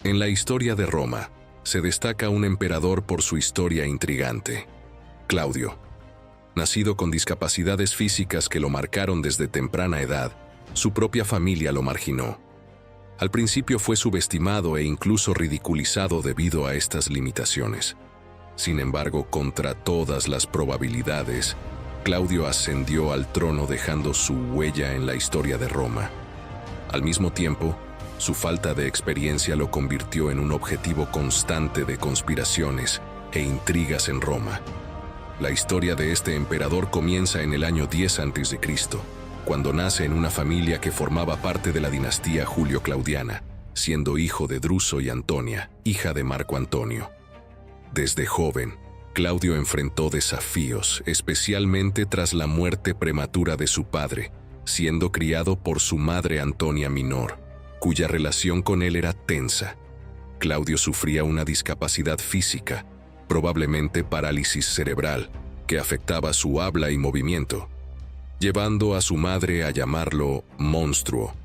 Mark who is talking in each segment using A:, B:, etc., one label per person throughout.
A: En la historia de Roma, se destaca un emperador por su historia intrigante, Claudio. Nacido con discapacidades físicas que lo marcaron desde temprana edad, su propia familia lo marginó. Al principio fue subestimado e incluso ridiculizado debido a estas limitaciones. Sin embargo, contra todas las probabilidades, Claudio ascendió al trono dejando su huella en la historia de Roma. Al mismo tiempo, su falta de experiencia lo convirtió en un objetivo constante de conspiraciones e intrigas en Roma. La historia de este emperador comienza en el año 10 a.C., cuando nace en una familia que formaba parte de la dinastía Julio-Claudiana, siendo hijo de Druso y Antonia, hija de Marco Antonio. Desde joven, Claudio enfrentó desafíos, especialmente tras la muerte prematura de su padre, siendo criado por su madre Antonia Minor, cuya relación con él era tensa. Claudio sufría una discapacidad física, probablemente parálisis cerebral, que afectaba su habla y movimiento, llevando a su madre a llamarlo monstruo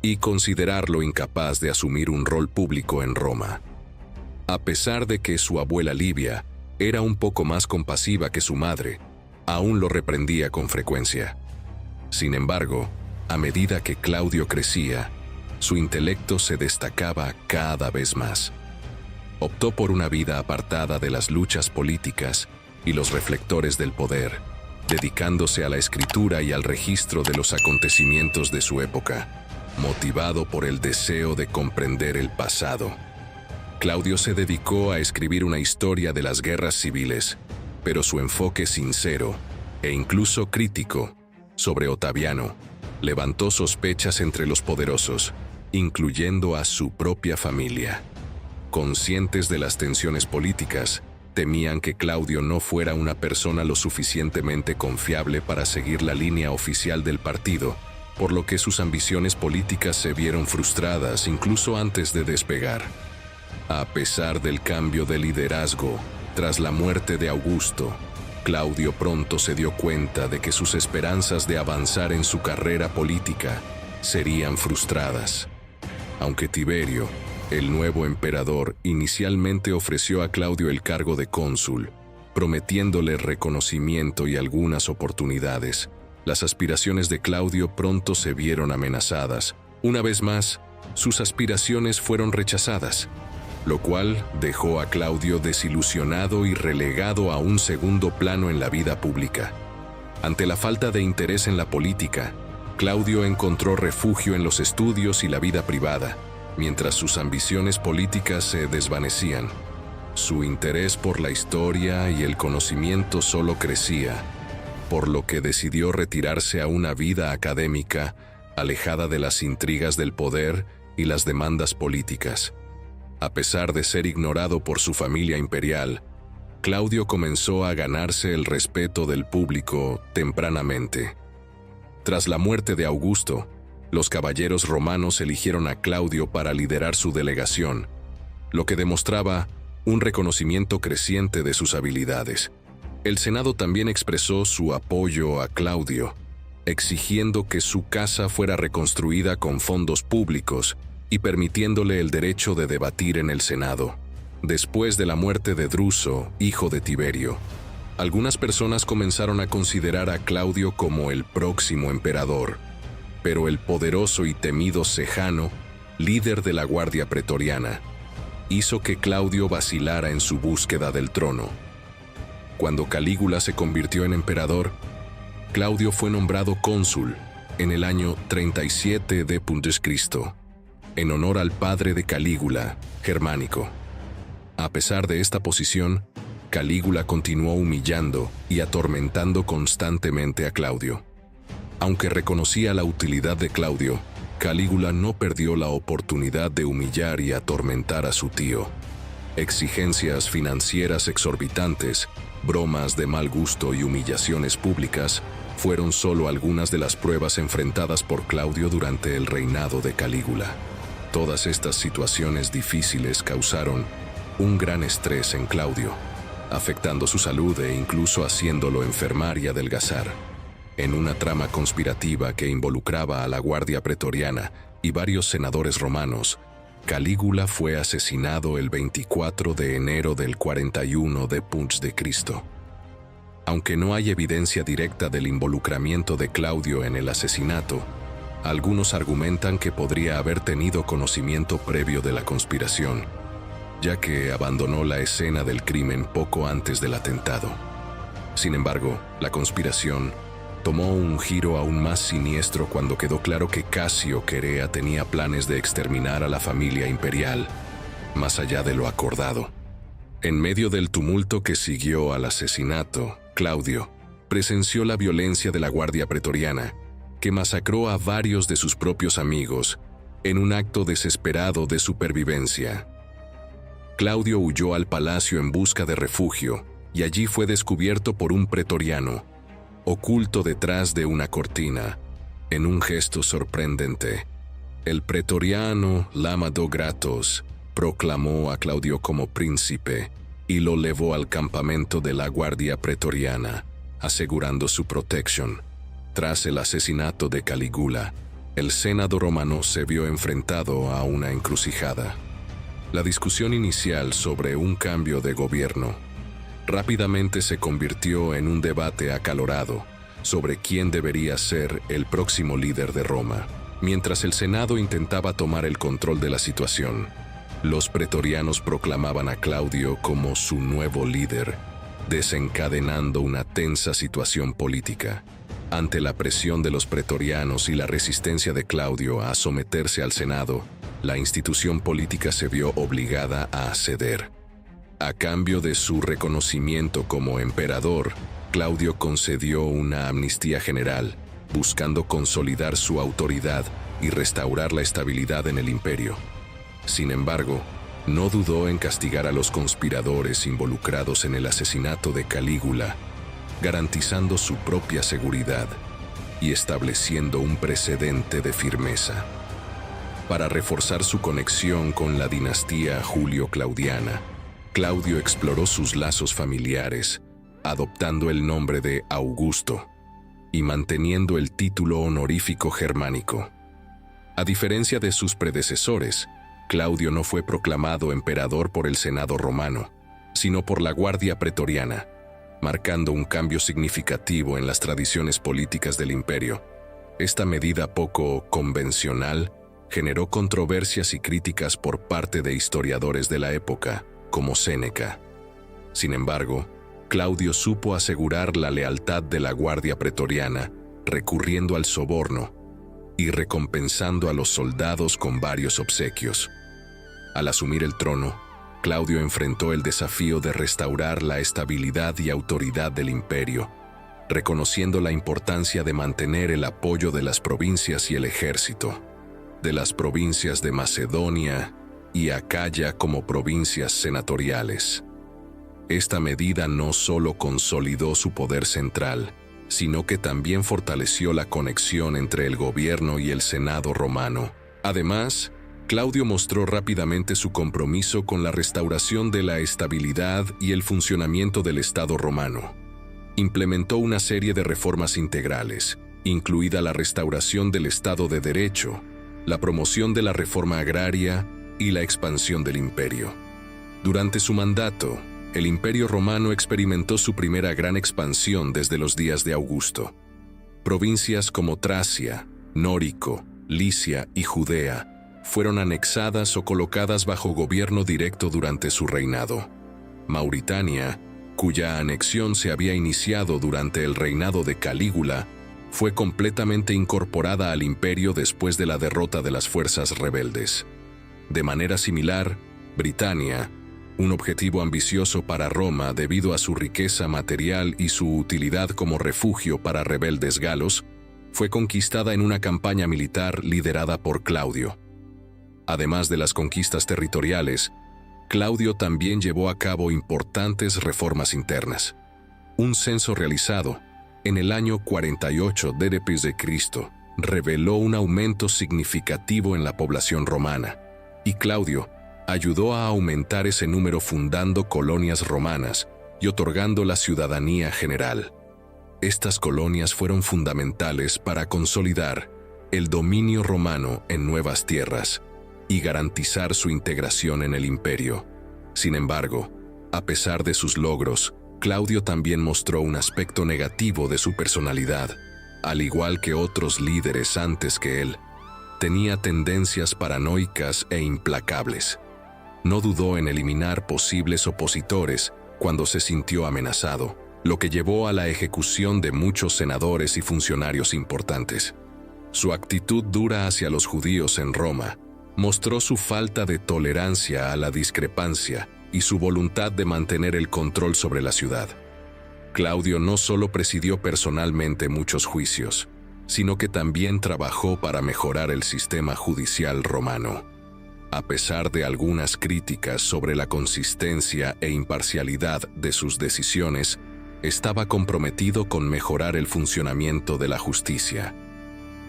A: y considerarlo incapaz de asumir un rol público en Roma. A pesar de que su abuela Livia era un poco más compasiva que su madre, aún lo reprendía con frecuencia. Sin embargo, a medida que Claudio crecía, su intelecto se destacaba cada vez más. Optó por una vida apartada de las luchas políticas y los reflectores del poder, dedicándose a la escritura y al registro de los acontecimientos de su época, motivado por el deseo de comprender el pasado. Claudio se dedicó a escribir una historia de las guerras civiles, pero su enfoque sincero e incluso crítico sobre Otaviano levantó sospechas entre los poderosos, incluyendo a su propia familia. Conscientes de las tensiones políticas, temían que Claudio no fuera una persona lo suficientemente confiable para seguir la línea oficial del partido, por lo que sus ambiciones políticas se vieron frustradas incluso antes de despegar. A pesar del cambio de liderazgo, tras la muerte de Augusto, Claudio pronto se dio cuenta de que sus esperanzas de avanzar en su carrera política serían frustradas. Aunque Tiberio, el nuevo emperador, inicialmente ofreció a Claudio el cargo de cónsul, prometiéndole reconocimiento y algunas oportunidades, las aspiraciones de Claudio pronto se vieron amenazadas. Una vez más, sus aspiraciones fueron rechazadas, lo cual dejó a Claudio desilusionado y relegado a un segundo plano en la vida pública. Ante la falta de interés en la política, Claudio encontró refugio en los estudios y la vida privada, mientras sus ambiciones políticas se desvanecían. Su interés por la historia y el conocimiento solo crecía, por lo que decidió retirarse a una vida académica, alejada de las intrigas del poder y las demandas políticas. A pesar de ser ignorado por su familia imperial, Claudio comenzó a ganarse el respeto del público tempranamente. Tras la muerte de Augusto, los caballeros romanos eligieron a Claudio para liderar su delegación, lo que demostraba un reconocimiento creciente de sus habilidades. El Senado también expresó su apoyo a Claudio, exigiendo que su casa fuera reconstruida con fondos públicos y permitiéndole el derecho de debatir en el Senado. Después de la muerte de Druso, hijo de Tiberio, algunas personas comenzaron a considerar a Claudio como el próximo emperador, pero el poderoso y temido Sejano, líder de la Guardia Pretoriana, hizo que Claudio vacilara en su búsqueda del trono. Cuando Calígula se convirtió en emperador, Claudio fue nombrado cónsul en el año 37 d.C., en honor al padre de Calígula, Germánico. A pesar de esta posición, Calígula continuó humillando y atormentando constantemente a Claudio. Aunque reconocía la utilidad de Claudio, Calígula no perdió la oportunidad de humillar y atormentar a su tío. Exigencias financieras exorbitantes, bromas de mal gusto y humillaciones públicas fueron solo algunas de las pruebas enfrentadas por Claudio durante el reinado de Calígula. Todas estas situaciones difíciles causaron un gran estrés en Claudio, afectando su salud e incluso haciéndolo enfermar y adelgazar. En una trama conspirativa que involucraba a la Guardia Pretoriana y varios senadores romanos, Calígula fue asesinado el 24 de enero del 41 d.C. Aunque no hay evidencia directa del involucramiento de Claudio en el asesinato, algunos argumentan que podría haber tenido conocimiento previo de la conspiración, ya que abandonó la escena del crimen poco antes del atentado. Sin embargo, la conspiración tomó un giro aún más siniestro cuando quedó claro que Casio Querea tenía planes de exterminar a la familia imperial, más allá de lo acordado. En medio del tumulto que siguió al asesinato, Claudio presenció la violencia de la Guardia Pretoriana, que masacró a varios de sus propios amigos en un acto desesperado de supervivencia. Claudio huyó al palacio en busca de refugio y allí fue descubierto por un pretoriano, oculto detrás de una cortina. En un gesto sorprendente, el pretoriano Lamado Gratos proclamó a Claudio como príncipe y lo llevó al campamento de la Guardia Pretoriana, asegurando su protección. Tras el asesinato de Calígula, el Senado romano se vio enfrentado a una encrucijada. La discusión inicial sobre un cambio de gobierno rápidamente se convirtió en un debate acalorado sobre quién debería ser el próximo líder de Roma. Mientras el Senado intentaba tomar el control de la situación, los pretorianos proclamaban a Claudio como su nuevo líder, desencadenando una tensa situación política. Ante la presión de los pretorianos y la resistencia de Claudio a someterse al Senado, la institución política se vio obligada a ceder. A cambio de su reconocimiento como emperador, Claudio concedió una amnistía general, buscando consolidar su autoridad y restaurar la estabilidad en el imperio. Sin embargo, no dudó en castigar a los conspiradores involucrados en el asesinato de Calígula, garantizando su propia seguridad y estableciendo un precedente de firmeza. Para reforzar su conexión con la dinastía Julio-Claudiana, Claudio exploró sus lazos familiares, adoptando el nombre de Augusto y manteniendo el título honorífico germánico. A diferencia de sus predecesores, Claudio no fue proclamado emperador por el Senado romano, sino por la Guardia Pretoriana, marcando un cambio significativo en las tradiciones políticas del imperio. Esta medida poco convencional generó controversias y críticas por parte de historiadores de la época, como Séneca. Sin embargo, Claudio supo asegurar la lealtad de la Guardia Pretoriana, recurriendo al soborno y recompensando a los soldados con varios obsequios. Al asumir el trono, Claudio enfrentó el desafío de restaurar la estabilidad y autoridad del imperio, reconociendo la importancia de mantener el apoyo de las provincias y el ejército, de las provincias de Macedonia y Acaya como provincias senatoriales. Esta medida no solo consolidó su poder central, sino que también fortaleció la conexión entre el gobierno y el Senado romano. Además, Claudio mostró rápidamente su compromiso con la restauración de la estabilidad y el funcionamiento del Estado romano. Implementó una serie de reformas integrales, incluida la restauración del Estado de Derecho, la promoción de la reforma agraria y la expansión del imperio. Durante su mandato, el Imperio Romano experimentó su primera gran expansión desde los días de Augusto. Provincias como Tracia, Nórico, Licia y Judea fueron anexadas o colocadas bajo gobierno directo durante su reinado. Mauritania, cuya anexión se había iniciado durante el reinado de Calígula, fue completamente incorporada al imperio después de la derrota de las fuerzas rebeldes. De manera similar, Britania, un objetivo ambicioso para Roma debido a su riqueza material y su utilidad como refugio para rebeldes galos, fue conquistada en una campaña militar liderada por Claudio. Además de las conquistas territoriales, Claudio también llevó a cabo importantes reformas internas. Un censo realizado en el año 48 d.C. reveló un aumento significativo en la población romana, y Claudio ayudó a aumentar ese número fundando colonias romanas y otorgando la ciudadanía general. Estas colonias fueron fundamentales para consolidar el dominio romano en nuevas tierras y garantizar su integración en el imperio. Sin embargo, a pesar de sus logros, Claudio también mostró un aspecto negativo de su personalidad. Al igual que otros líderes antes que él, tenía tendencias paranoicas e implacables. No dudó en eliminar posibles opositores cuando se sintió amenazado, lo que llevó a la ejecución de muchos senadores y funcionarios importantes. Su actitud dura hacia los judíos en Roma mostró su falta de tolerancia a la discrepancia y su voluntad de mantener el control sobre la ciudad. Claudio no solo presidió personalmente muchos juicios, sino que también trabajó para mejorar el sistema judicial romano. A pesar de algunas críticas sobre la consistencia e imparcialidad de sus decisiones, estaba comprometido con mejorar el funcionamiento de la justicia.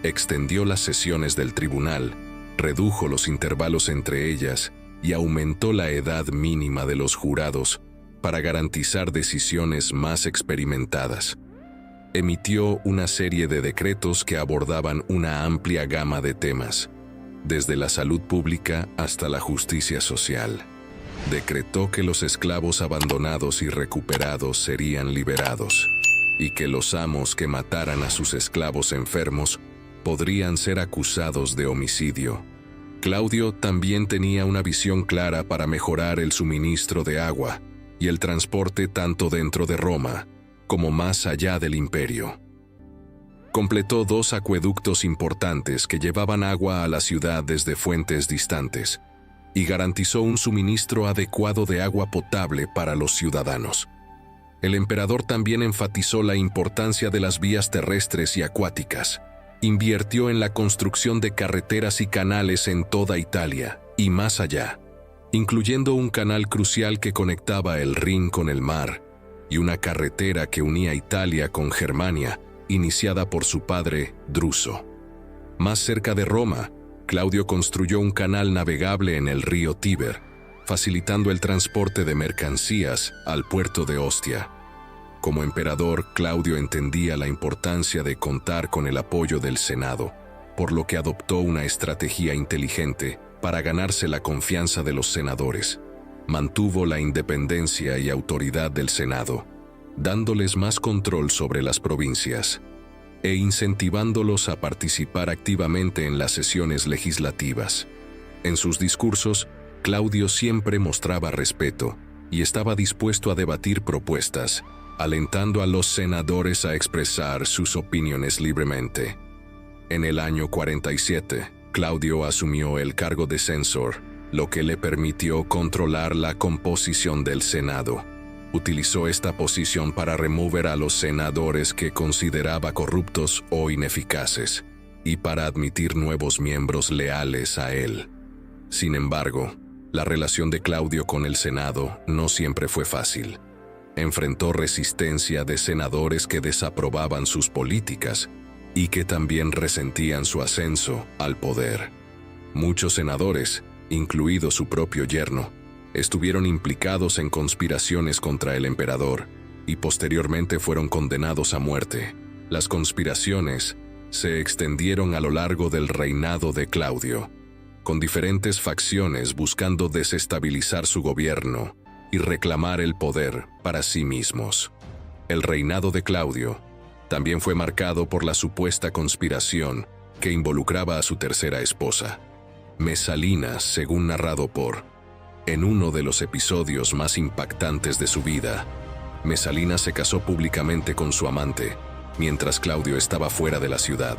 A: Extendió las sesiones del tribunal, redujo los intervalos entre ellas y aumentó la edad mínima de los jurados para garantizar decisiones más experimentadas. Emitió una serie de decretos que abordaban una amplia gama de temas, desde la salud pública hasta la justicia social. Decretó que los esclavos abandonados y recuperados serían liberados, y que los amos que mataran a sus esclavos enfermos podrían ser acusados de homicidio. Claudio también tenía una visión clara para mejorar el suministro de agua y el transporte tanto dentro de Roma como más allá del imperio. Completó 2 acueductos importantes que llevaban agua a la ciudad desde fuentes distantes y garantizó un suministro adecuado de agua potable para los ciudadanos. El emperador también enfatizó la importancia de las vías terrestres y acuáticas. Invirtió en la construcción de carreteras y canales en toda Italia y más allá, incluyendo un canal crucial que conectaba el Rin con el mar y una carretera que unía Italia con Germania, iniciada por su padre, Druso. Más cerca de Roma, Claudio construyó un canal navegable en el río Tíber, facilitando el transporte de mercancías al puerto de Ostia. Como emperador, Claudio entendía la importancia de contar con el apoyo del Senado, por lo que adoptó una estrategia inteligente para ganarse la confianza de los senadores. Mantuvo la independencia y autoridad del Senado, dándoles más control sobre las provincias e incentivándolos a participar activamente en las sesiones legislativas. En sus discursos, Claudio siempre mostraba respeto y estaba dispuesto a debatir propuestas, alentando a los senadores a expresar sus opiniones libremente. En el año 47, Claudio asumió el cargo de censor, lo que le permitió controlar la composición del Senado. Utilizó esta posición para remover a los senadores que consideraba corruptos o ineficaces, y para admitir nuevos miembros leales a él. Sin embargo, la relación de Claudio con el Senado no siempre fue fácil. Enfrentó resistencia de senadores que desaprobaban sus políticas y que también resentían su ascenso al poder. Muchos senadores, incluido su propio yerno, estuvieron implicados en conspiraciones contra el emperador y posteriormente fueron condenados a muerte. Las conspiraciones se extendieron a lo largo del reinado de Claudio, con diferentes facciones buscando desestabilizar su gobierno y reclamar el poder para sí mismos. El reinado de Claudio también fue marcado por la supuesta conspiración que involucraba a su tercera esposa, Mesalina, según narrado por. En uno de los episodios más impactantes de su vida, Mesalina se casó públicamente con su amante, mientras Claudio estaba fuera de la ciudad.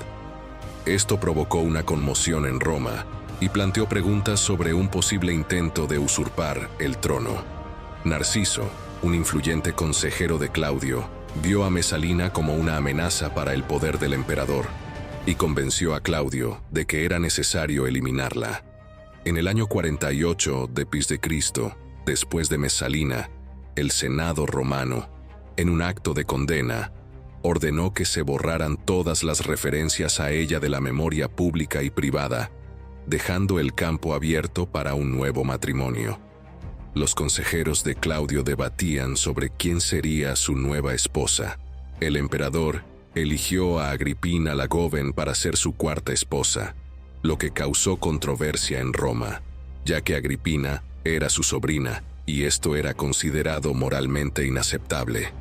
A: Esto provocó una conmoción en Roma y planteó preguntas sobre un posible intento de usurpar el trono. Narciso, un influyente consejero de Claudio, vio a Mesalina como una amenaza para el poder del emperador y convenció a Claudio de que era necesario eliminarla. En el año 48 d.C., después de Mesalina, el Senado romano, en un acto de condena, ordenó que se borraran todas las referencias a ella de la memoria pública y privada, dejando el campo abierto para un nuevo matrimonio. Los consejeros de Claudio debatían sobre quién sería su nueva esposa. El emperador eligió a Agripina la joven para ser su cuarta esposa. lo que causó controversia en Roma, ya que Agripina era su sobrina y esto era considerado moralmente inaceptable.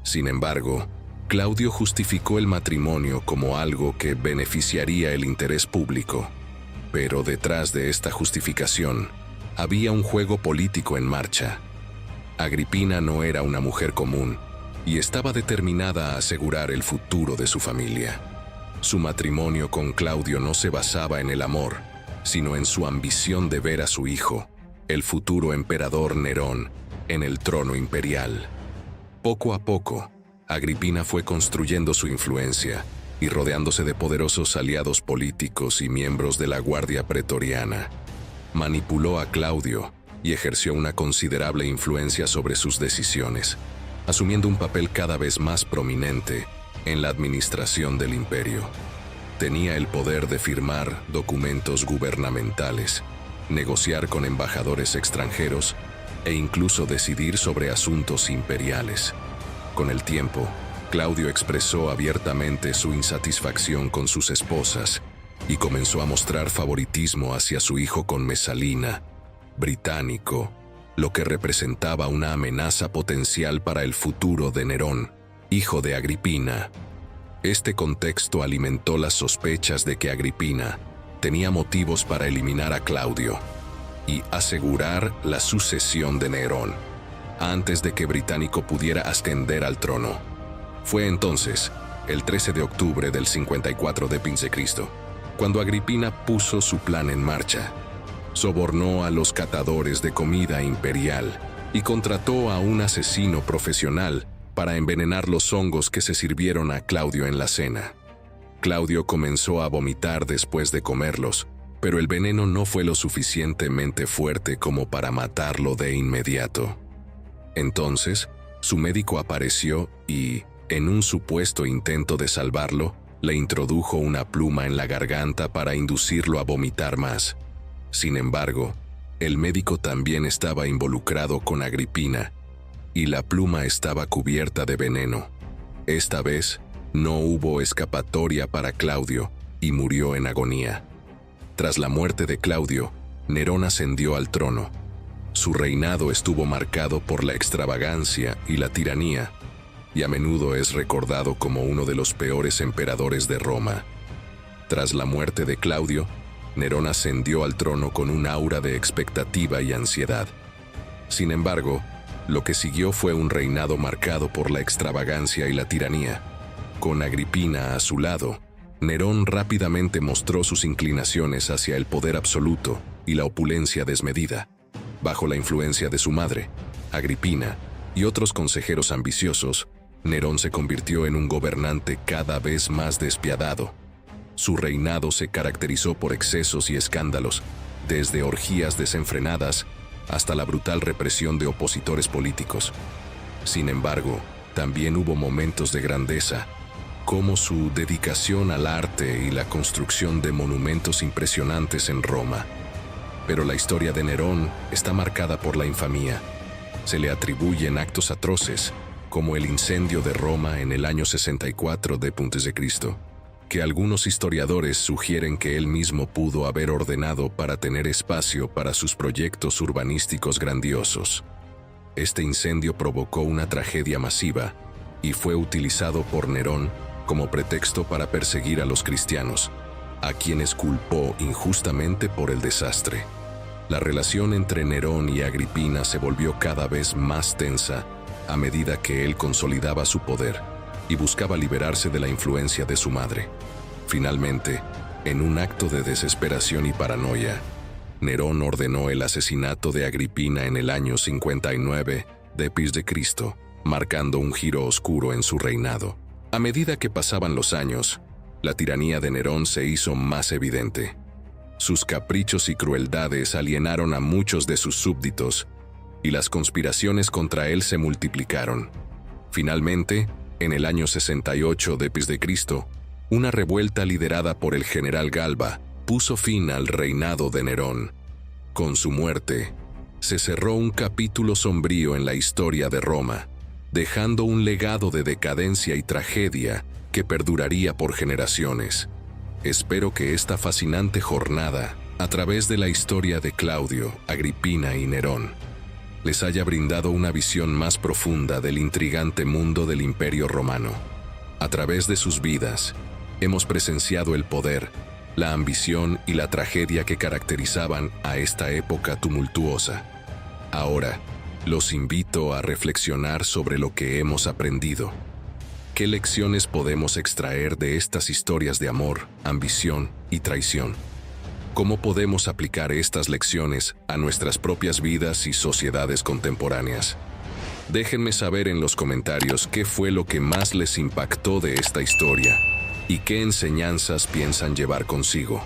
A: Sin embargo, Claudio justificó el matrimonio como algo que beneficiaría el interés público. Pero detrás de esta justificación, había un juego político en marcha. Agripina no era una mujer común y estaba determinada a asegurar el futuro de su familia. Su matrimonio con Claudio no se basaba en el amor, sino en su ambición de ver a su hijo, el futuro emperador Nerón, en el trono imperial. Poco a poco, Agripina fue construyendo su influencia y rodeándose de poderosos aliados políticos y miembros de la Guardia Pretoriana. Manipuló a Claudio y ejerció una considerable influencia sobre sus decisiones, asumiendo un papel cada vez más prominente en la administración del imperio. Tenía el poder de firmar documentos gubernamentales, negociar con embajadores extranjeros e incluso decidir sobre asuntos imperiales. Con el tiempo, Claudio expresó abiertamente su insatisfacción con sus esposas y comenzó a mostrar favoritismo hacia su hijo con Mesalina, británico, lo que representaba una amenaza potencial para el futuro de Nerón, hijo de Agripina. Este contexto alimentó las sospechas de que Agripina tenía motivos para eliminar a Claudio y asegurar la sucesión de Nerón, antes de que Británico pudiera ascender al trono. Fue entonces, el 13 de octubre del 54 d.C., cuando Agripina puso su plan en marcha. Sobornó a los catadores de comida imperial y contrató a un asesino profesional para envenenar los hongos que se sirvieron a Claudio en la cena. Claudio comenzó a vomitar después de comerlos, pero el veneno no fue lo suficientemente fuerte como para matarlo de inmediato. Entonces, su médico apareció y, en un supuesto intento de salvarlo, le introdujo una pluma en la garganta para inducirlo a vomitar más. Sin embargo, el médico también estaba involucrado con Agripina, y la pluma estaba cubierta de veneno. Esta vez, no hubo escapatoria para Claudio y murió en agonía. Tras la muerte de Claudio, Nerón ascendió al trono. Su reinado estuvo marcado por la extravagancia y la tiranía, y a menudo es recordado como uno de los peores emperadores de Roma. Tras la muerte de Claudio, Nerón ascendió al trono con un aura de expectativa y ansiedad. Sin embargo, lo que siguió fue un reinado marcado por la extravagancia y la tiranía. Con Agripina a su lado, Nerón rápidamente mostró sus inclinaciones hacia el poder absoluto y la opulencia desmedida. Bajo la influencia de su madre, Agripina, y otros consejeros ambiciosos, Nerón se convirtió en un gobernante cada vez más despiadado. Su reinado se caracterizó por excesos y escándalos, desde orgías desenfrenadas hasta la brutal represión de opositores políticos. Sin embargo, también hubo momentos de grandeza, como su dedicación al arte y la construcción de monumentos impresionantes en Roma. Pero la historia de Nerón está marcada por la infamia. Se le atribuyen actos atroces, como el incendio de Roma en el año 64 d.C., que algunos historiadores sugieren que él mismo pudo haber ordenado para tener espacio para sus proyectos urbanísticos grandiosos. Este incendio provocó una tragedia masiva y fue utilizado por Nerón como pretexto para perseguir a los cristianos, a quienes culpó injustamente por el desastre. La relación entre Nerón y Agripina se volvió cada vez más tensa a medida que él consolidaba su poder y buscaba liberarse de la influencia de su madre. Finalmente, en un acto de desesperación y paranoia, Nerón ordenó el asesinato de Agripina en el año 59 d.C., marcando un giro oscuro en su reinado. A medida que pasaban los años, la tiranía de Nerón se hizo más evidente. Sus caprichos y crueldades alienaron a muchos de sus súbditos, y las conspiraciones contra él se multiplicaron. Finalmente, en el año 68 d.C., una revuelta liderada por el general Galba puso fin al reinado de Nerón. Con su muerte, se cerró un capítulo sombrío en la historia de Roma, dejando un legado de decadencia y tragedia que perduraría por generaciones. Espero que esta fascinante jornada, a través de la historia de Claudio, Agripina y Nerón, les haya brindado una visión más profunda del intrigante mundo del Imperio Romano. A través de sus vidas, hemos presenciado el poder, la ambición y la tragedia que caracterizaban a esta época tumultuosa. Ahora, los invito a reflexionar sobre lo que hemos aprendido. ¿Qué lecciones podemos extraer de estas historias de amor, ambición y traición? ¿Cómo podemos aplicar estas lecciones a nuestras propias vidas y sociedades contemporáneas? Déjenme saber en los comentarios qué fue lo que más les impactó de esta historia y qué enseñanzas piensan llevar consigo.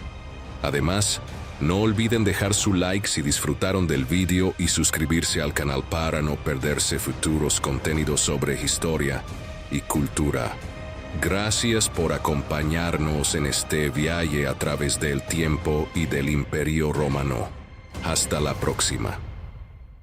A: Además, no olviden dejar su like si disfrutaron del vídeo y suscribirse al canal para no perderse futuros contenidos sobre historia y cultura. Gracias por acompañarnos en este viaje a través del tiempo y del Imperio Romano. Hasta la próxima.